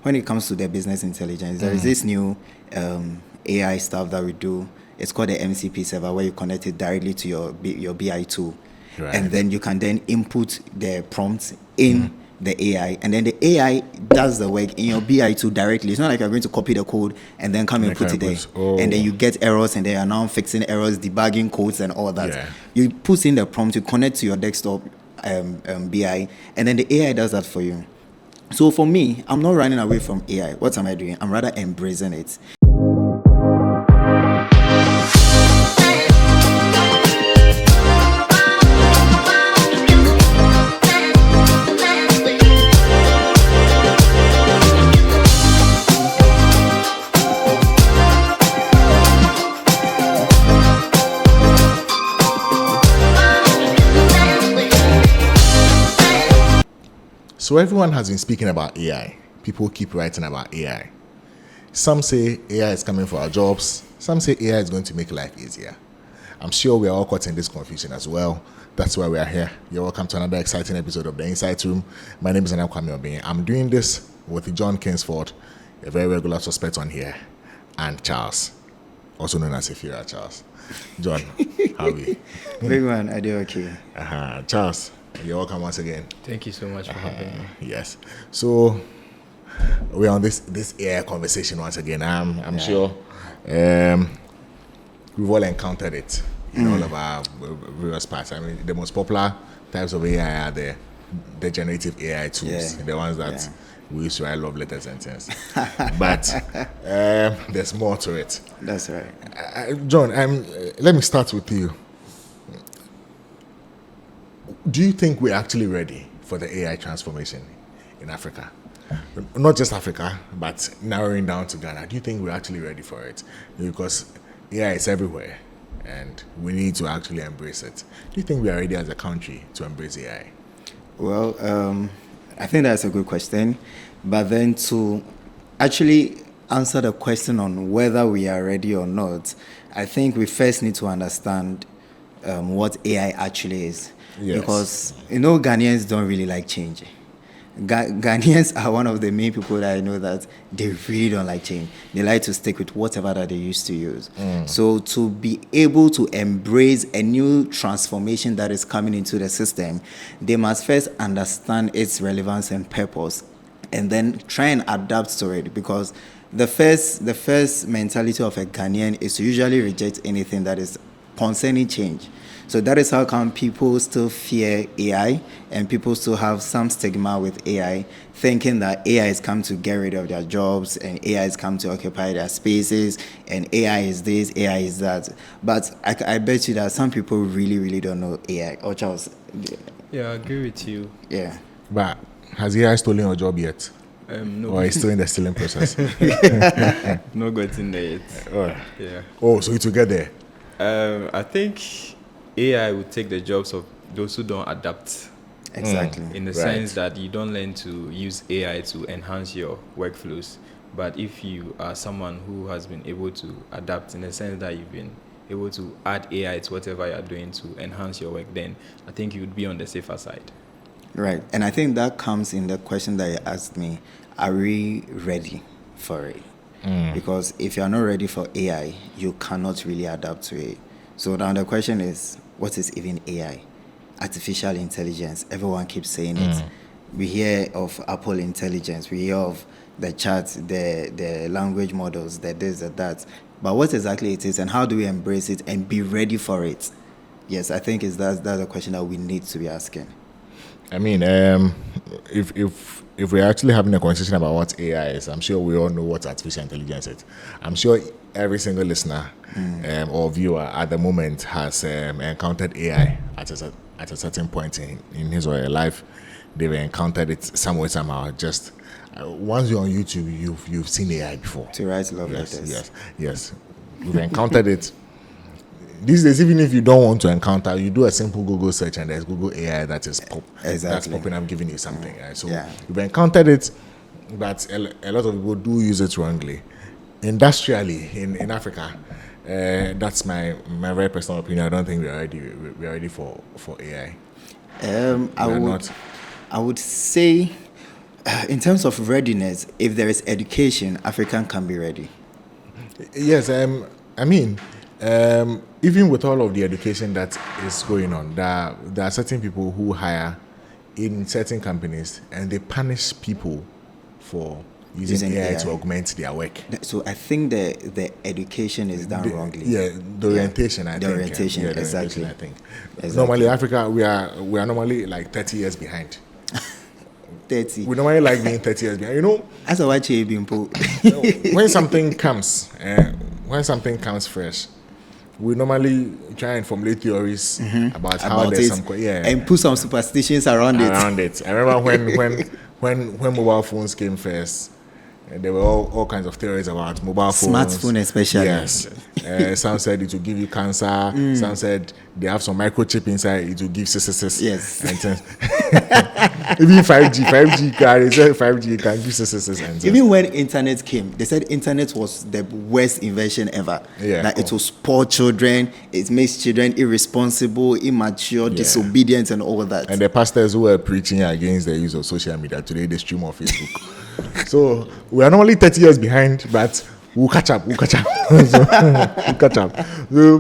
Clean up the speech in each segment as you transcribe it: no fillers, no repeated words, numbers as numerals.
when it comes to the business intelligence, there is this new AI stuff that we do. It's called the MCP server, where you connect it directly to your BI tool. Right. And then you can then input the prompts in the AI, and then the AI does the work in your BI tool directly. It's not like you're going to copy the code and then come and put it there. And then you get errors, and they are now fixing errors, debugging codes and all that. Yeah. You put in the prompt, you connect to your desktop BI, and then the AI does that for you. So for me, I'm not running away from AI. What am I doing? I'm rather embracing it. So everyone has been speaking about AI. People keep writing about AI. Some say AI is coming for our jobs. Some say AI is going to make life easier. I'm sure we are all caught in this confusion as well. That's why we are here. You're welcome to another exciting episode of The Insight Room. My name is Kwame Obeng. I'm doing this with John Kingsford, a very regular suspect on here, and Charles, also known as Ifira Charles. John, how are you? Big man, I do okay. Charles, you're welcome once again. Thank you so much for having me. Yes. So we're on this AI conversation once again. I'm sure we've all encountered it in all of our various parts. I mean, the most popular types of AI are the generative AI tools, the ones that we use to write love letters and things. But there's more to it. That's right. John, let me start with you. Do you think we're actually ready for the AI transformation in Africa? Not just Africa, but narrowing down to Ghana. Do you think we're actually ready for it? Because AI is everywhere, and we need to actually embrace it. Do you think we are ready as a country to embrace AI? Well, I think that's a good question. But then to actually answer the question on whether we are ready or not, I think we first need to understand what AI actually is. Yes. Because, Ghanaians don't really like change. Ghanaians are one of the main people that I know that they really don't like change. They like to stick with whatever that they used to use. So to be able to embrace a new transformation that is coming into the system, they must first understand its relevance and purpose, and then try and adapt to it. Because the first mentality of a Ghanaian is to usually reject anything that is concerning change. So that is how come people still fear AI, and people still have some stigma with AI, thinking that AI has come to get rid of their jobs, and AI has come to occupy their spaces, and AI is this, AI is that. But I bet you that some people really, really don't know AI. Or Charles? Yeah, I agree with you. Yeah. But has AI stolen your job yet? No. Or is still in the stealing process? Not gotten there yet. Yeah. Oh, so it will get there? I think AI will take the jobs of those who don't adapt. Exactly. In the sense that you don't learn to use AI to enhance your workflows. But if you are someone who has been able to adapt, in the sense that you've been able to add AI to whatever you're doing to enhance your work, then I think you would be on the safer side. Right. And I think that comes in the question that you asked me, are we ready for it? Because if you're not ready for AI, you cannot really adapt to it. So now the question is, what is even AI? Artificial intelligence. Everyone keeps saying it. We hear of Apple intelligence. We hear of the chat, the language models, the this, the that. But what exactly it is, and how do we embrace it and be ready for it? Yes, I think that's a question that we need to be asking. I mean, if we're actually having a conversation about what AI is, I'm sure we all know what artificial intelligence is. I'm sure every single listener or viewer at the moment has encountered AI at a certain point in his or her life. They've encountered it some way, somehow. Just once you're on YouTube, you've seen AI before. To write love letters. Yes. We've encountered it. These days, even if you don't want to encounter, you do a simple Google search and there's Google AI that's popping up, giving you something. Right? So you've encountered it, but a lot of people do use it wrongly. Industrially, in Africa, that's my very personal opinion. I don't think we're ready for AI. I would say In terms of readiness, if there is education, African can be ready. Yes, I mean, even with all of the education that is going on, there are certain people who hire in certain companies and they punish people for using AI to augment their work. So I think the education is done wrongly. Yeah, the orientation, I think. The orientation, exactly. I think. Exactly. Normally, Africa, we are normally like 30 years behind. 30. We normally like being 30 years behind. You know, As a white people. when something comes fresh, we normally try and formulate theories about how there's some and put some superstitions around it. I remember when mobile phones came first, there were all kinds of theories about mobile phones. Smartphone especially. Yes. Some said it will give you cancer. Some said they have some microchip inside, it will give cystic. Yes. And even 5G car, they said 5G can give cystic. Even when internet came, they said internet was the worst invention ever. Yeah. Like it will spoil children, it makes children irresponsible, immature, disobedient, and all that. And the pastors who were preaching against the use of social media today, they stream on Facebook. So we are normally 30 years behind, but we'll catch up. We'll catch up. So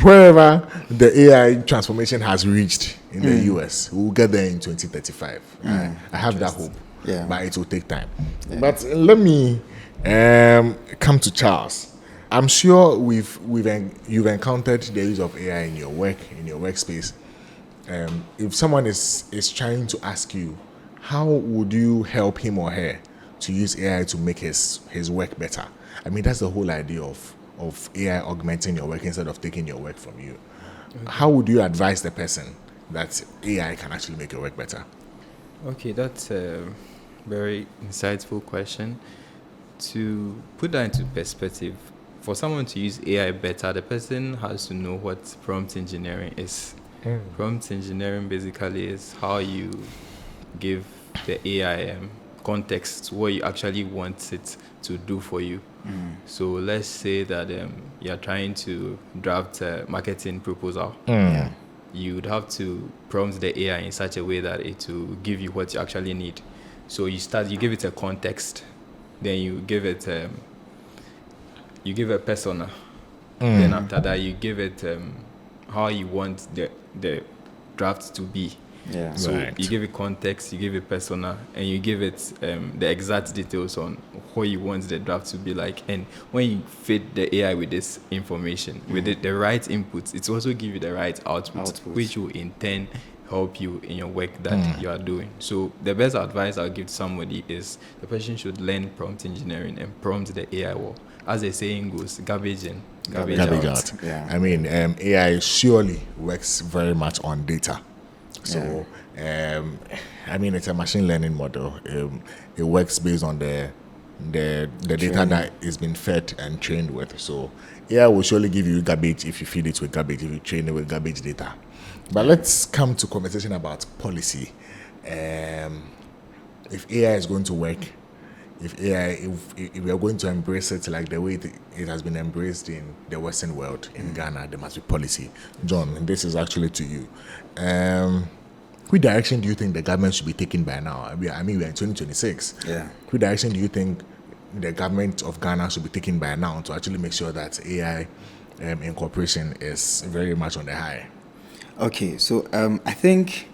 wherever the AI transformation has reached in the US, we'll get there in 2035. I have that hope, but it will take time. But let me come to Charles. I'm sure you've encountered the use of AI in your work, in your workspace. If someone is trying to ask you, how would you help him or her to use AI to make his work better? I mean, that's the whole idea of AI augmenting your work instead of taking your work from you. Okay. How would you advise the person that AI can actually make your work better? Okay, that's a very insightful question. To put that into perspective, for someone to use AI better, the person has to know what prompt engineering is. Prompt engineering basically is how you give the AI context to what you actually want it to do for you. So let's say that you're trying to draft a marketing proposal. You would have to prompt the AI in such a way that it will give you what you actually need. So you give it a context, then you give it you give a persona. Then after that you give it how you want the draft to be. So you give it context, you give it persona, and you give it the exact details on what you want the draft to be like. And when you feed the AI with this information, with the right inputs, it also give you the right output, which will in turn help you in your work that you are doing. So the best advice I'll give to somebody is the person should learn prompt engineering and prompt the AI well. As the saying goes, garbage in, garbage out. Yeah. I mean, AI surely works very much on data. So, I mean, it's a machine learning model. It works based on the data that is been fed and trained with. So, AI will surely give you garbage if you feed it with garbage, if you train it with garbage data. But let's come to conversation about policy. If AI is going to work, if we are going to embrace it like the way it has been embraced in the Western world, in Ghana, there must be policy. John, this is actually to you. Which direction do you think the government should be taking by now? I mean, we're in 2026. Which direction do you think the government of Ghana should be taking by now to actually make sure that AI incorporation is very much on the high? Okay, so I think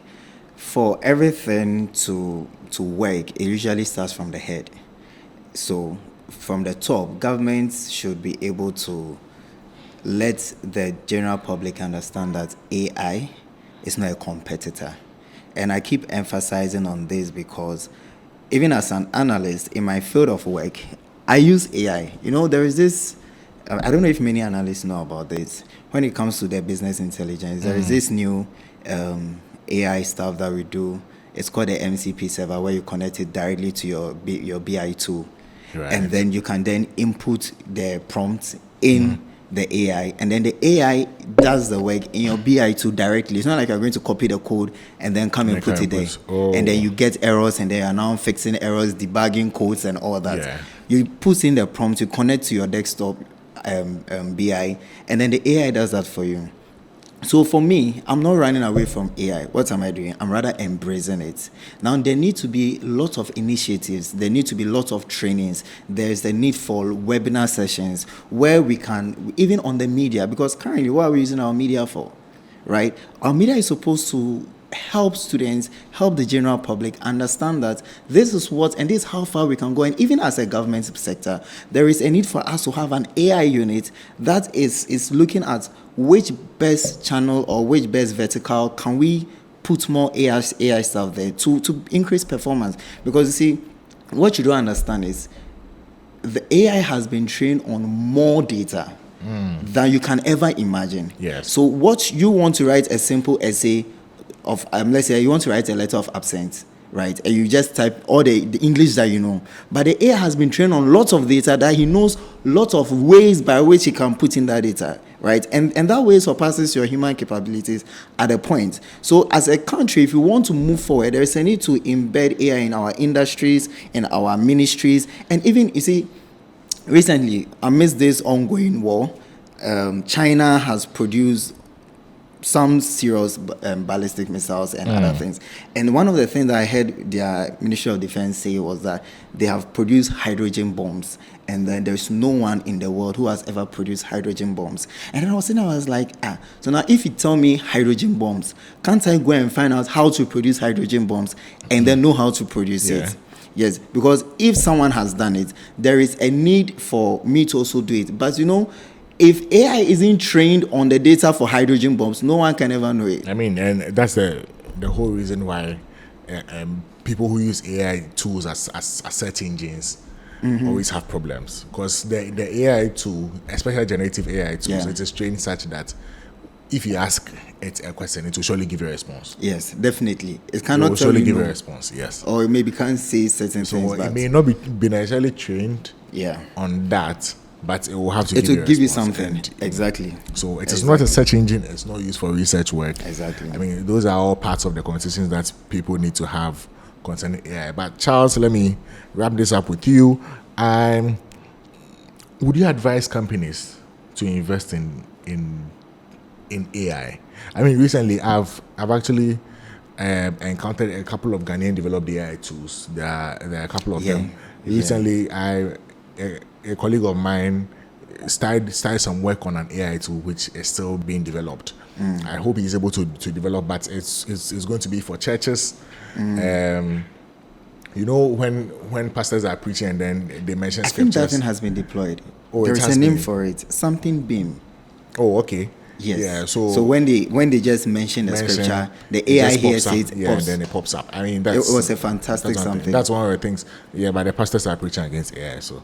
for everything to work, it usually starts from the head. So from the top, governments should be able to let the general public understand that AI is not a competitor. And I keep emphasizing on this because even as an analyst in my field of work, I use AI. You know, there is this, I don't know if many analysts know about this. When it comes to their business intelligence, there is this new AI stuff that we do. It's called the MCP server, where you connect it directly to your BI tool. Right. And then you can then input the prompts in the AI, and then the AI does the work in your BI tool directly. It's not like you're going to copy the code and then come and put it there. And then you get errors, and they are now fixing errors, debugging codes and all that. You put in the prompt, you connect to your desktop BI, and then the AI does that for you. So for me, I'm not running away from AI. What am I doing? I'm rather embracing it. Now, there need to be lots of initiatives. There need to be lots of trainings. There's the need for webinar sessions where we can, even on the media, because currently what are we using our media for, right? Our media is supposed to help students, help the general public understand that this is what and this is how far we can go. And even as a government sector, there is a need for us to have an AI unit that is looking at which best channel or which best vertical can we put more AI stuff there to increase performance. Because you see, what you don't understand is the AI has been trained on more data than you can ever imagine. Yes. So what you want to write a simple essay of, let's say you want to write a letter of absence, right? And you just type all the English that you know. But the AI has been trained on lots of data that he knows lots of ways by which he can put in that data, right? And that way surpasses your human capabilities at a point. So as a country, if you want to move forward, there is a need to embed AI in our industries, in our ministries, and even, you see, recently, amidst this ongoing war, China has produced some serious ballistic missiles and other things. And one of the things that I heard their Ministry of Defense say was that they have produced hydrogen bombs. And then there's no one in the world who has ever produced hydrogen bombs. And then I was like, so now if you tell me hydrogen bombs, can't I go and find out how to produce hydrogen bombs and then know how to produce it? Yes, because if someone has done it, there is a need for me to also do it. But if AI isn't trained on the data for hydrogen bombs, no one can ever know it. I mean, and that's the whole reason why people who use AI tools as search engines always have problems. Because the AI tool, especially generative AI tools, it is trained such that if you ask it a question, it will surely give you a response. Yes, definitely. It It cannot will tell surely you give no. you a response, yes. Or it maybe can't say certain So things. it But may not be necessarily trained on that, but it will have to it will give you response. something. And, Exactly. So it is not a search engine. It's not used for research work. Exactly. I mean, those are all parts of the conversations that people need to have concerning AI. But Charles, let me wrap this up with you. Would you advise companies to invest in AI? I mean, recently I've actually encountered a couple of Ghanaian developed AI tools. There are a couple of them. Recently, a colleague of mine started some work on an AI tool which is still being developed. I hope he's able to develop, but it's going to be for churches. When pastors are preaching and then they mention I think scriptures. that thing has been deployed. Oh, there it is has a name been. for it. Something beam. Oh, okay. Yes. Yeah. So when they just mention the scripture, the it AI just hears pops up. it. Yeah, Pops. and then it pops up. I mean, It was a fantastic something. That's one of the things. Yeah, but the pastors are preaching against AI, so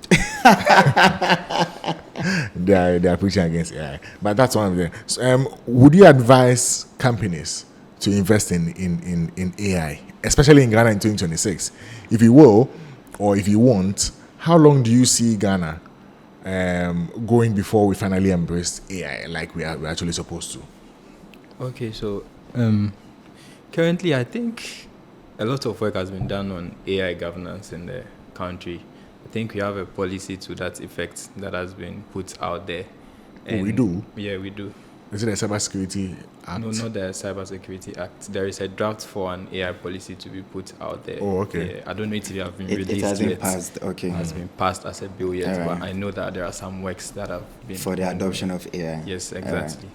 they are preaching against AI. But that's one of them. So, would you advise companies to invest in AI, especially in Ghana in 2026? If you will, or if you won't, how long do you see Ghana going before we finally embrace AI like we're actually supposed to? Okay, so currently I think a lot of work has been done on AI governance in the country. I think we have a policy to that effect that has been put out there. Oh, we do? Yeah, we do. Is it a cybersecurity act? No, not the Cybersecurity Act. There is a draft for an AI policy to be put out there. Oh, okay. Yeah, I don't know if it has been released It hasn't yet. passed. Okay. It has been passed as a bill yet, Alright. but I know that there are some works that have been For the ongoing. adoption of AI. Yes, exactly.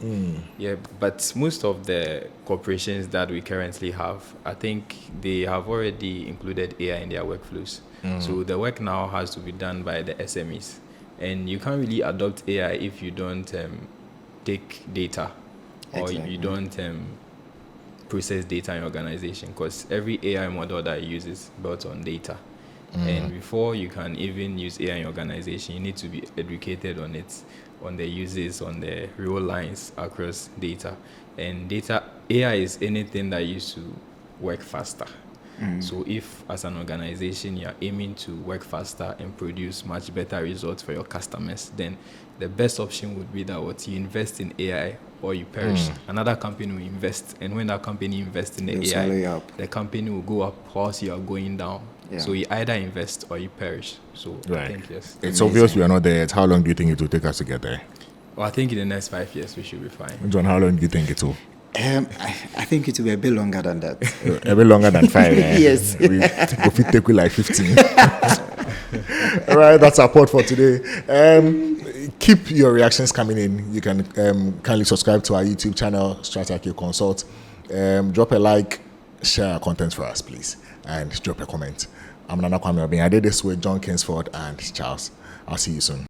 Yeah, but most of the corporations that we currently have, I think they have already included AI in their workflows. So the work now has to be done by the SMEs. And you can't really adopt AI if you don't take data or Exactly. you don't process data in your organization, because every AI model that you use is built on data. And before you can even use AI in your organization, you need to be educated on it, on the uses, on the real lines across data. And data, AI is anything that used to work faster. So if as an organization you're aiming to work faster and produce much better results for your customers, then the best option would be that what you invest in AI or you perish. Another company will invest, and when that company invests in the They'll swallow you AI, up. the company will go up whilst you are going down. Yeah. So you either invest or you perish. So I Right. think yes. It's Amazing. obvious we are not there yet. How long do you think it will take us to get there? Well, I think in the next 5 years we should be fine. John, how long do you think it will? I think it will be a bit longer than that. A bit longer than 5. Yes. We take with like 15. All right, that's our pod for today. Keep your reactions coming in. You can kindly subscribe to our YouTube channel, StratIQ Consult. Drop a like, share our content for us, please, and drop a comment. I'm Nana Kwame Obin. I did this with John Kingsford and Charles. I'll see you soon.